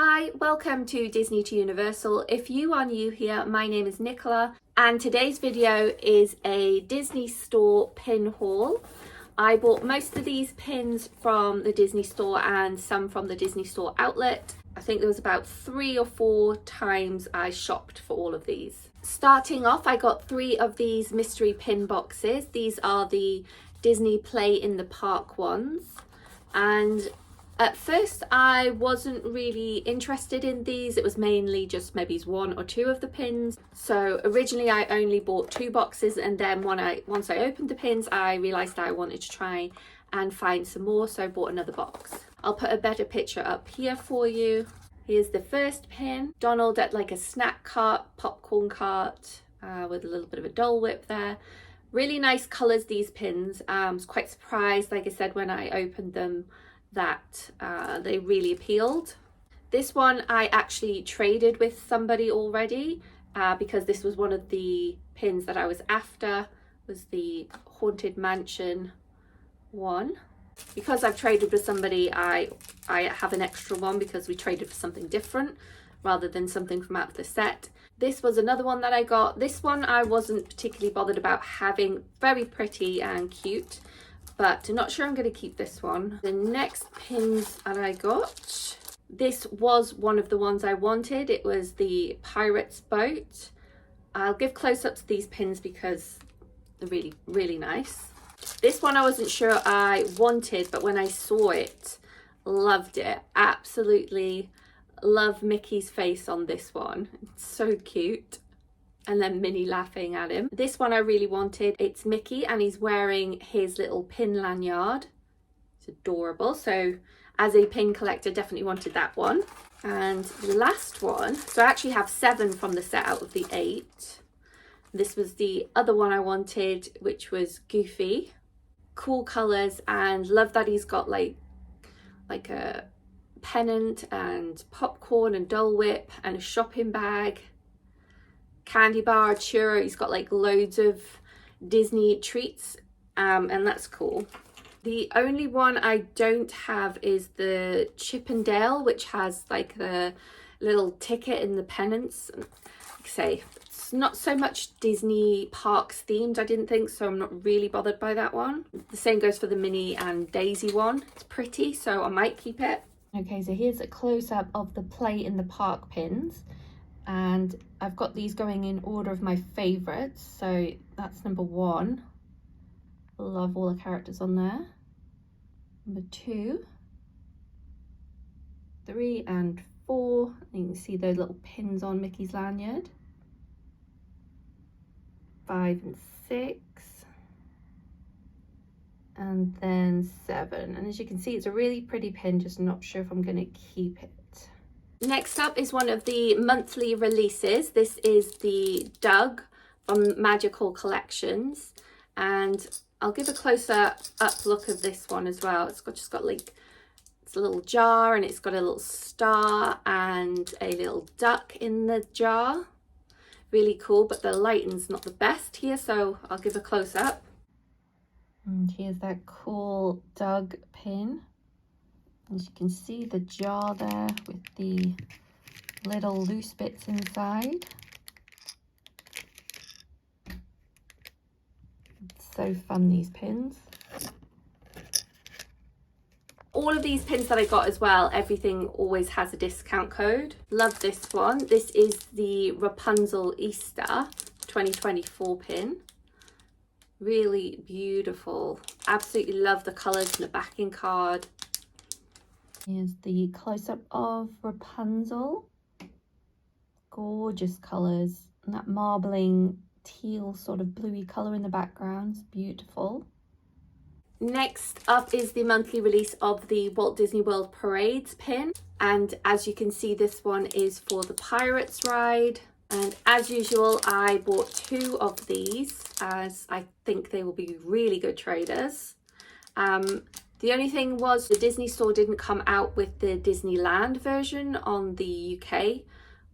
Hi, welcome to Disney to Universal. If you are new here, my name is Nicola and today's video is a Disney Store pin haul. I bought most of these pins from the Disney Store and some from the Disney Store outlet. I think there was about 3 or 4 times I shopped for all of these. Starting off, I got 3 of these mystery pin boxes. These are the Disney Play in the Park ones. And at first I wasn't really interested in these. It was mainly just maybe 1 or 2 of the pins. So originally I only bought 2 boxes, and then once I opened the pins I realized I wanted to try and find some more, so I bought another box. I'll put a better picture up here for you. Here's the first pin. Donald at like a snack cart, popcorn cart, with a little bit of a Dole Whip there. Really nice colors, these pins. I was quite surprised, like I said, when I opened them, that they really appealed. This one I actually traded with somebody already because this was one of the pins that I was after, was the Haunted Mansion one. Because I've traded with somebody, I have an extra one because we traded for something different rather than something from out of the set. This was another one that I got. This one I wasn't particularly bothered about having. Very pretty and cute, but I'm not sure I'm going to keep this one. The next pins that I got, this was one of the ones I wanted. It was the Pirates boat. I'll give close-ups to these pins because they're really, really nice. This one I wasn't sure I wanted, but when I saw it, loved it. Absolutely love Mickey's face on this one. It's so cute. And then Minnie laughing at him. This one I really wanted. It's Mickey and he's wearing his little pin lanyard. It's adorable. So as a pin collector, definitely wanted that one. And the last one, so I actually have 7 from the set out of the 8. This was the other one I wanted, which was Goofy. Cool colors, and love that he's got like a pennant and popcorn and Dole Whip and a shopping bag, candy bar, churro. He's got like loads of Disney treats, and that's cool. The only one I don't have is the Chip 'n Dale, which has like the little ticket in the pennants. Like I say, it's not so much Disney parks themed, I didn't think, so I'm not really bothered by that one. The same goes for the Minnie and Daisy one. It's pretty, so I might keep it. Okay, so here's a close-up of the Play in the Park pins, and I've got these going in order of my favorites. So that's number 1. Love all the characters on there. Number 2, 3 and 4. You can see those little pins on Mickey's lanyard. 5 and 6. And then 7. And as you can see, it's a really pretty pin, just not sure if I'm going to keep it. Next up is one of the monthly releases. This is the Doug from Magical Collections, and I'll give a closer up look of this one as well. It's just got like, it's a little jar and it's got a little star and a little duck in the jar. Really cool, but the lighting's not the best here, so I'll give a close up. And here's that cool Doug pin. As you can see, the jar there with the little loose bits inside. It's so fun, these pins. All of these pins that I got as well, everything always has a discount code. Love this one. This is the Rapunzel Easter 2024 pin. Really beautiful. Absolutely love the colors and the backing card. Here's the close-up of Rapunzel. Gorgeous colors. And that marbling teal sort of bluey color in the background. It's beautiful. Next up is the monthly release of the Walt Disney World Parades pin. And as you can see, this one is for the Pirates ride. And as usual, I bought 2 of these as I think they will be really good traders. The only thing was the Disney Store didn't come out with the Disneyland version on the UK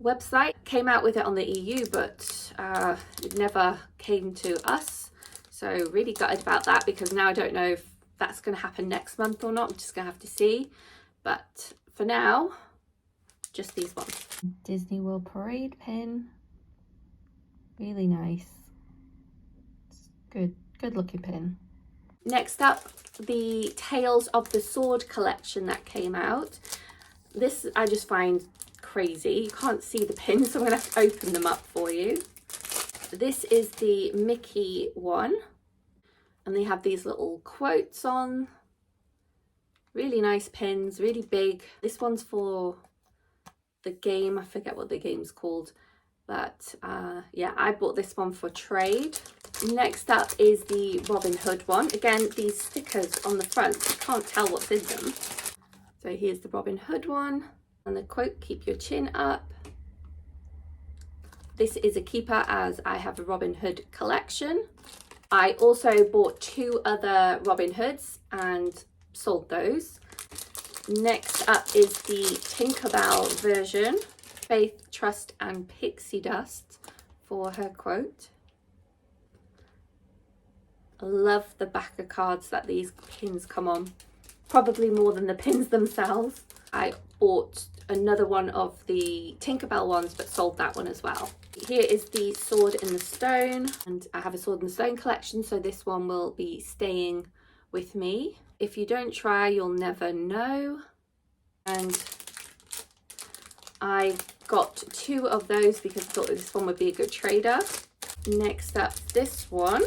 website. Came out with it on the EU, but it never came to us. So really gutted about that, because now I don't know if that's going to happen next month or not. I'm just going to have to see. But for now, just these ones. Disney World Parade pin. Really nice. Good looking pin. Next up, the Tales of the Sword collection that came out. This I just find crazy. You can't see the pins, so I'm gonna have to open them up for you. This is the Mickey one, and they have these little quotes on. Really nice pins, really big. This one's for the game, I forget what the game's called, but yeah, I bought this one for trade. Next up is the Robin Hood one. Again, these stickers on the front, you can't tell what's in them. So here's the Robin Hood one, and the quote, keep your chin up. This is a keeper as I have a Robin Hood collection. I also bought 2 other Robin Hoods and sold those. Next up is the Tinkerbell version. Faith, trust and pixie dust for her quote. I love the back of cards that these pins come on. Probably more than the pins themselves. I bought another one of the Tinkerbell ones but sold that one as well. Here is the Sword in the Stone, and I have a Sword in the Stone collection, so this one will be staying with me. If you don't try, you'll never know. And I got 2 of those because I thought this one would be a good trader. Next up, this one.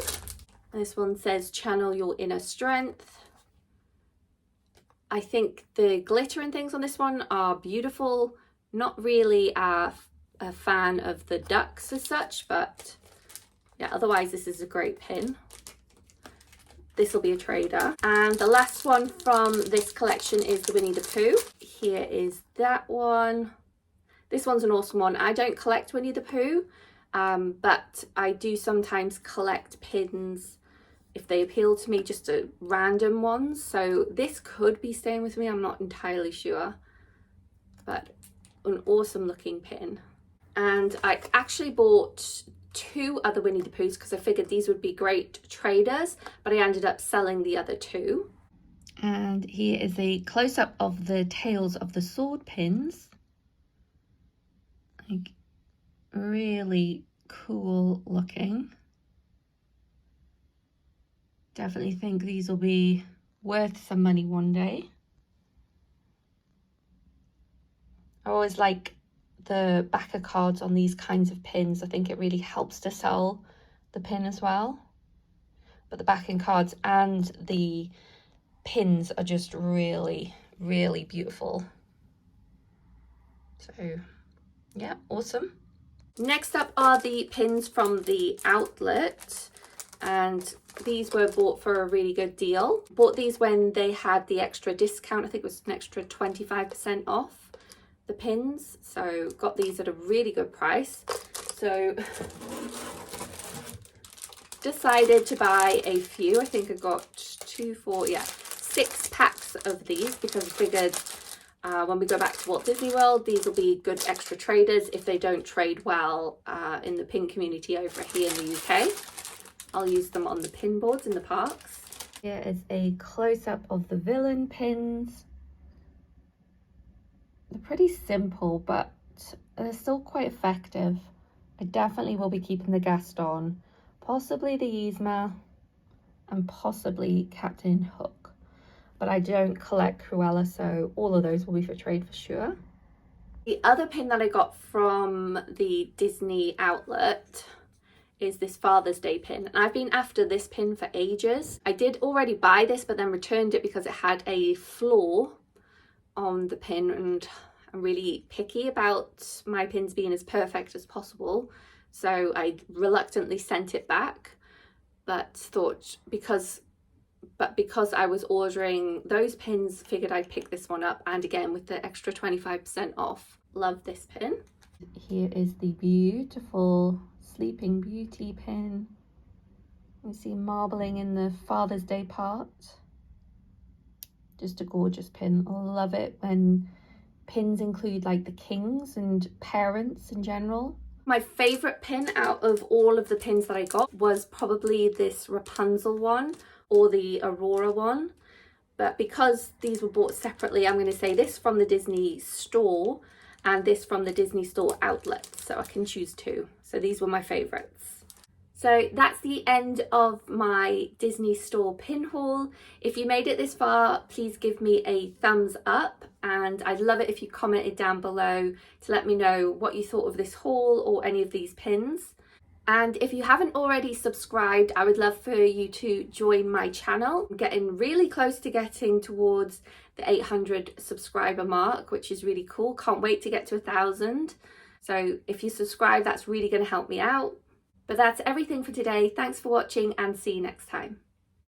This one says channel your inner strength. I think the glitter and things on this one are beautiful. Not really a fan of the ducks as such, but yeah, otherwise this is a great pin. This will be a trader. And the last one from this collection is the Winnie the Pooh. Here is that one. This one's an awesome one. I don't collect Winnie the Pooh, but I do sometimes collect pins if they appeal to me, just random ones. So this could be staying with me, I'm not entirely sure, but an awesome looking pin. And I actually bought 2 other Winnie the Poohs because I figured these would be great traders, but I ended up selling the other 2. And here is a close-up of the Tales of the Sword pins. Like, really cool looking. Definitely think these will be worth some money one day. I always like the back of cards on these kinds of pins. I think it really helps to sell the pin as well. But the backing cards and the pins are just really, really beautiful. So yeah, awesome. Next up are the pins from the outlet, and these were bought for a really good deal. Bought these when they had the extra discount. I think it was an extra 25% off the pins, so got these at a really good price. So decided to buy a few. I think I got 6 packs of these because I figured when we go back to Walt Disney World, these will be good extra traders if they don't trade well in the pin community over here in the UK. I'll use them on the pin boards in the parks. Here is a close-up of the villain pins. They're pretty simple, but they're still quite effective. I definitely will be keeping the Gaston, possibly the Yzma, and possibly Captain Hook. But I don't collect Cruella, so all of those will be for trade for sure. The other pin that I got from the Disney outlet is this Father's Day pin. And I've been after this pin for ages. I did already buy this, but then returned it because it had a flaw on the pin, and I'm really picky about my pins being as perfect as possible. So I reluctantly sent it back, but thought because I was ordering those pins, figured I'd pick this one up, and again with the extra 25% off. Love this pin. Here is the beautiful Sleeping Beauty pin. You see marbling in the Father's Day part. Just a gorgeous pin. I love it when pins include like the kings and parents in general. My favorite pin out of all of the pins that I got was probably this Rapunzel one or the Aurora one, but because these were bought separately, I'm going to say this from the Disney store, and this from the Disney Store outlet, so I can choose two. So these were my favorites. So that's the end of my Disney Store pin haul. If you made it this far, please give me a thumbs up, and I'd love it if you commented down below to let me know what you thought of this haul or any of these pins. And if you haven't already subscribed, I would love for you to join my channel. I'm getting really close to getting towards the 800 subscriber mark, which is really cool. Can't wait to get to 1,000. So if you subscribe, that's really going to help me out. But that's everything for today. Thanks for watching and see you next time.